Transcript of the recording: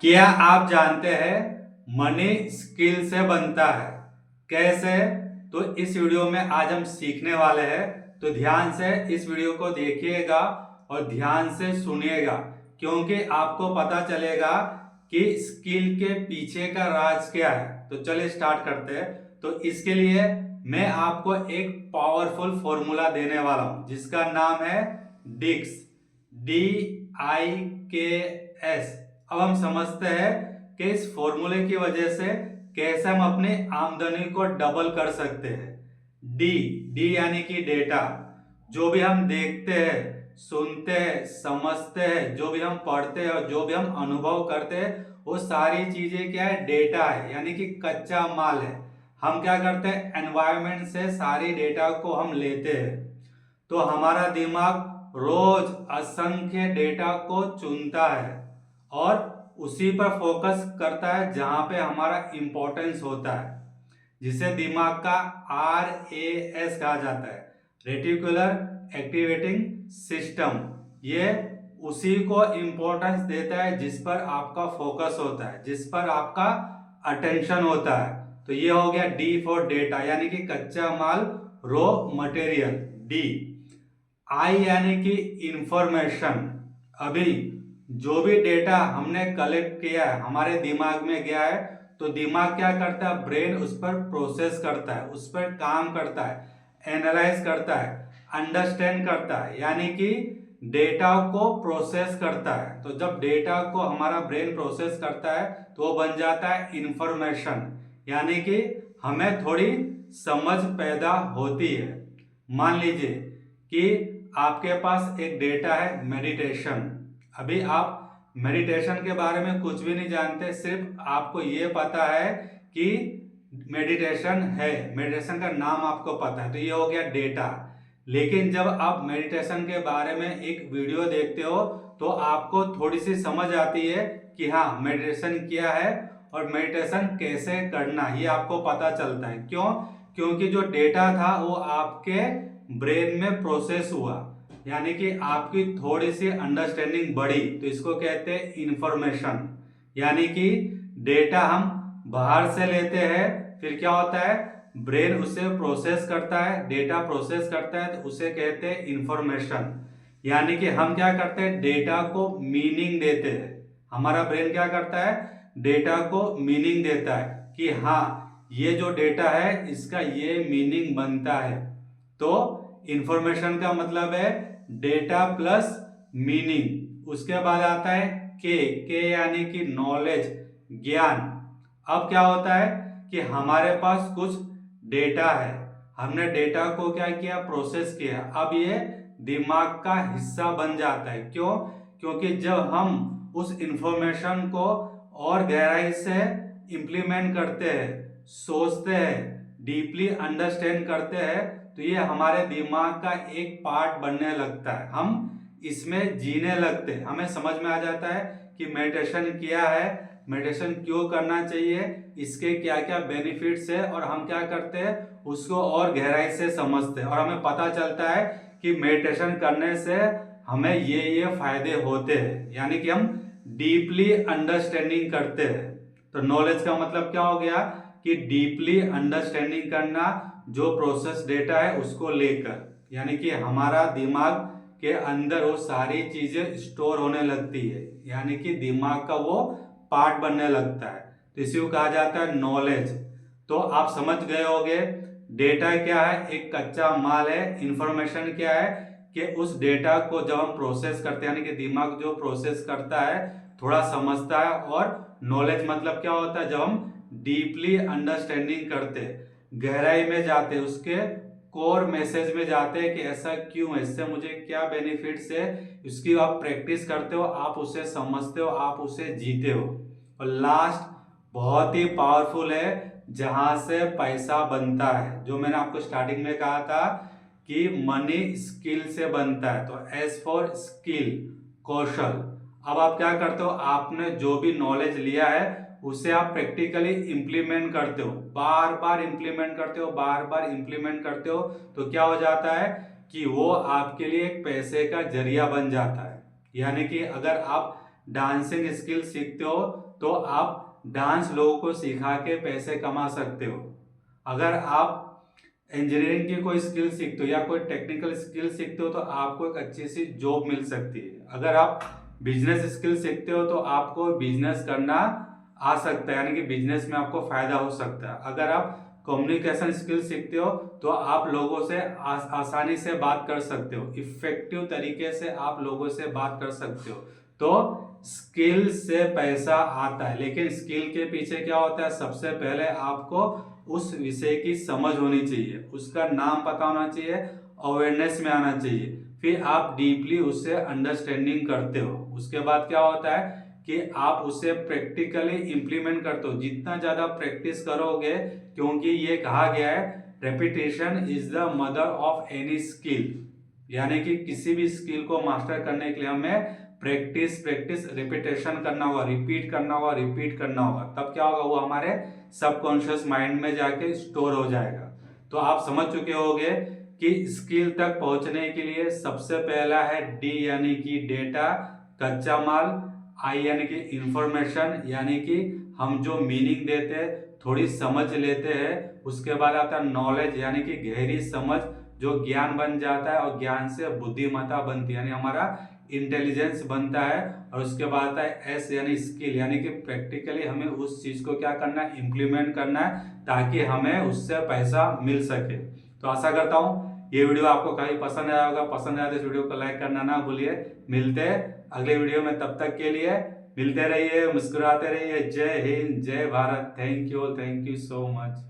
क्या आप जानते हैं मनी स्किल से बनता है? कैसे? तो इस वीडियो में आज हम सीखने वाले हैं। तो ध्यान से इस वीडियो को देखिएगा और ध्यान से सुनिएगा, क्योंकि आपको पता चलेगा कि स्किल के पीछे का राज क्या है। तो चलिए स्टार्ट करते हैं। तो इसके लिए मैं आपको एक पावरफुल फॉर्मूला देने वाला हूं जिसका नाम है डिक्स, DIKS। अब हम समझते हैं कि इस फॉर्मूले की वजह से कैसे हम अपनी आमदनी को डबल कर सकते हैं। डी डी यानी कि डेटा। जो भी हम देखते हैं, सुनते हैं, समझते हैं, जो भी हम पढ़ते हैं और जो भी हम अनुभव करते हैं, वो सारी चीजें क्या है? डेटा है, यानी कि कच्चा माल है। हम क्या करते हैं? एनवायरनमेंट से सारी डेटा को हम लेते हैं। तो हमारा दिमाग रोज असंख्य डेटा को चुनता है और उसी पर फोकस करता है जहां पे हमारा इंपॉर्टेंस होता है, जिसे दिमाग का RAS कहा जाता है, रेटिकुलर एक्टिवेटिंग सिस्टम। ये उसी को इंपॉर्टेंस देता है जिस पर आपका फोकस होता है, जिस पर आपका अटेंशन होता है। तो ये हो गया D फॉर डेटा, यानी कि कच्चा माल, रॉ मटेरियल, डी। आई यानी कि इंफॉर्मेशन। अभी जो भी डेटा हमने कलेक्ट किया है, हमारे दिमाग में गया है, तो दिमाग क्या करता है? ब्रेन उस पर प्रोसेस करता है, उस पर काम करता है, एनालाइज करता है, अंडरस्टैंड करता है, यानी कि डेटा को प्रोसेस करता है। तो जब डेटा को हमारा ब्रेन प्रोसेस करता है तो वो बन जाता है इंफॉर्मेशन, यानी कि हमें थोड़ी समझ पैदा होती है। मान लीजिए कि आपके पास एक डेटा है मेडिटेशन। अभी आप मेडिटेशन के बारे में कुछ भी नहीं जानते, सिर्फ आपको ये पता है कि मेडिटेशन है, मेडिटेशन का नाम आपको पता है, तो ये हो गया डेटा। लेकिन जब आप मेडिटेशन के बारे में एक वीडियो देखते हो तो आपको थोड़ी सी समझ आती है कि हाँ, मेडिटेशन क्या है और मेडिटेशन कैसे करना, ये आपको पता चलता है। क्यों? क्योंकि जो डेटा था वो आपके ब्रेन में प्रोसेस हुआ, यानी कि आपकी थोड़ी सी अंडरस्टैंडिंग बढ़ी, तो इसको कहते हैं इंफॉर्मेशन। यानी कि डेटा हम बाहर से लेते हैं, फिर क्या होता है? ब्रेन उसे प्रोसेस करता है, डेटा प्रोसेस करता है, तो उसे कहते हैं इंफॉर्मेशन। यानी कि हम क्या करते हैं? डेटा को मीनिंग देते हैं। हमारा ब्रेन क्या करता है? डेटा को मीनिंग देता है कि हाँ, ये जो डेटा है इसका ये मीनिंग बनता है। तो इंफॉर्मेशन का मतलब है डेटा प्लस मीनिंग। उसके बाद आता है के यानी कि नॉलेज, ज्ञान। अब क्या होता है कि हमारे पास कुछ डेटा है, हमने डेटा को क्या किया? प्रोसेस किया। अब ये दिमाग का हिस्सा बन जाता है। क्यों? क्योंकि जब हम उस इंफॉर्मेशन को और गहराई से इंप्लीमेंट करते हैं, सोचते हैं, डीपली अंडरस्टैंड करते हैं, तो ये हमारे दिमाग का एक पार्ट बनने लगता है। हम इसमें जीने लगते हैं, हमें समझ में आ जाता है कि मेडिटेशन क्या है, मेडिटेशन क्यों करना चाहिए, इसके क्या क्या बेनिफिट्स है, और हम क्या करते हैं? उसको और गहराई से समझते हैं और हमें पता चलता है कि मेडिटेशन करने से हमें ये फायदे होते हैं, यानी कि हम डीपली अंडरस्टैंडिंग करते हैं। तो नॉलेज का मतलब क्या हो गया? कि डीपली अंडरस्टैंडिंग करना, जो प्रोसेस डेटा है उसको लेकर, यानी कि हमारा दिमाग के अंदर वो सारी चीजें स्टोर होने लगती है, यानी कि दिमाग का वो पार्ट बनने लगता है। तो इसी को कहा जाता है नॉलेज। तो आप समझ गए होंगे डेटा क्या है? एक कच्चा माल है। इंफॉर्मेशन क्या है? कि उस डेटा को जब हम प्रोसेस करते हैं, यानी कि दिमाग जो प्रोसेस करता है, थोड़ा समझता है। और नॉलेज मतलब क्या होता है? जब हम डीपली अंडरस्टैंडिंग करते, गहराई में जाते, उसके कोर मैसेज में जाते हैं कि ऐसा क्यों है, इससे मुझे क्या बेनिफिट्स है, इसकी आप प्रैक्टिस करते हो, आप उसे समझते हो, आप उसे जीते हो। और लास्ट बहुत ही पावरफुल है, जहां से पैसा बनता है, जो मैंने आपको स्टार्टिंग में कहा था कि मनी स्किल से बनता है। तो एस फॉर स्किल, कौशल। अब आप क्या करते हो? आपने जो भी नॉलेज लिया है उसे आप प्रैक्टिकली इंप्लीमेंट करते हो, बार बार इंप्लीमेंट करते हो, बार बार इंप्लीमेंट करते हो, तो क्या हो जाता है कि वो आपके लिए एक पैसे का जरिया बन जाता है। यानी कि अगर आप डांसिंग स्किल सीखते हो तो आप डांस लोगों को सिखा के पैसे कमा सकते हो। अगर आप इंजीनियरिंग की कोई स्किल सीखते हो या कोई टेक्निकल स्किल सीखते हो तो आपको एक अच्छी सी जॉब मिल सकती है। अगर आप बिजनेस स्किल सीखते हो तो आपको बिजनेस करना आ सकता है, यानी कि बिजनेस में आपको फायदा हो सकता है। अगर आप कम्युनिकेशन स्किल सीखते हो तो आप लोगों से आसानी से बात कर सकते हो, इफेक्टिव तरीके से आप लोगों से बात कर सकते हो। तो स्किल से पैसा आता है, लेकिन स्किल के पीछे क्या होता है, सबसे पहले आपको उस विषय की समझ होनी चाहिए, उसका नाम पता होना चाहिए, अवेयरनेस में आना चाहिए, फिर आप डीपली उससे अंडरस्टैंडिंग करते हो। उसके बाद क्या होता है कि आप उसे प्रैक्टिकली इंप्लीमेंट करते हो। जितना ज्यादा प्रैक्टिस करोगे, क्योंकि ये कहा गया है repetition is the mother of any skill, यानी कि किसी भी स्किल को मास्टर करने के लिए हमें प्रैक्टिस प्रैक्टिस रिपीटेशन करना होगा, रिपीट करना होगा, रिपीट करना होगा। तब क्या होगा, वो हमारे सबकॉन्शियस माइंड में जाके स्टोर हो जाएगा। तो आप समझ चुके होंगे कि स्किल तक पहुंचने के लिए सबसे पहला है डी यानी कि डेटा, कच्चा माल, आई यानी कि इंफॉर्मेशन, यानी कि हम जो मीनिंग देते हैं थोड़ी समझ लेते हैं। उसके बाद आता है नॉलेज यानी कि गहरी समझ, जो ज्ञान बन जाता है और ज्ञान से बुद्धिमत्ता बनती है, यानी हमारा इंटेलिजेंस बनता है। और उसके बाद आता है एस यानी स्किल, यानी कि प्रैक्टिकली हमें उस चीज को क्या करना है, इम्प्लीमेंट करना है, ताकि हमें उससे पैसा मिल सके। तो आशा करता हूँ ये वीडियो आपको काफी पसंद आया होगा। पसंद आया तो इस वीडियो को लाइक करना ना भूलिए। मिलते हैं अगले वीडियो में, तब तक के लिए मिलते रहिए, मुस्कुराते रहिए। जय हिंद, जय Bharat. Thank you so much.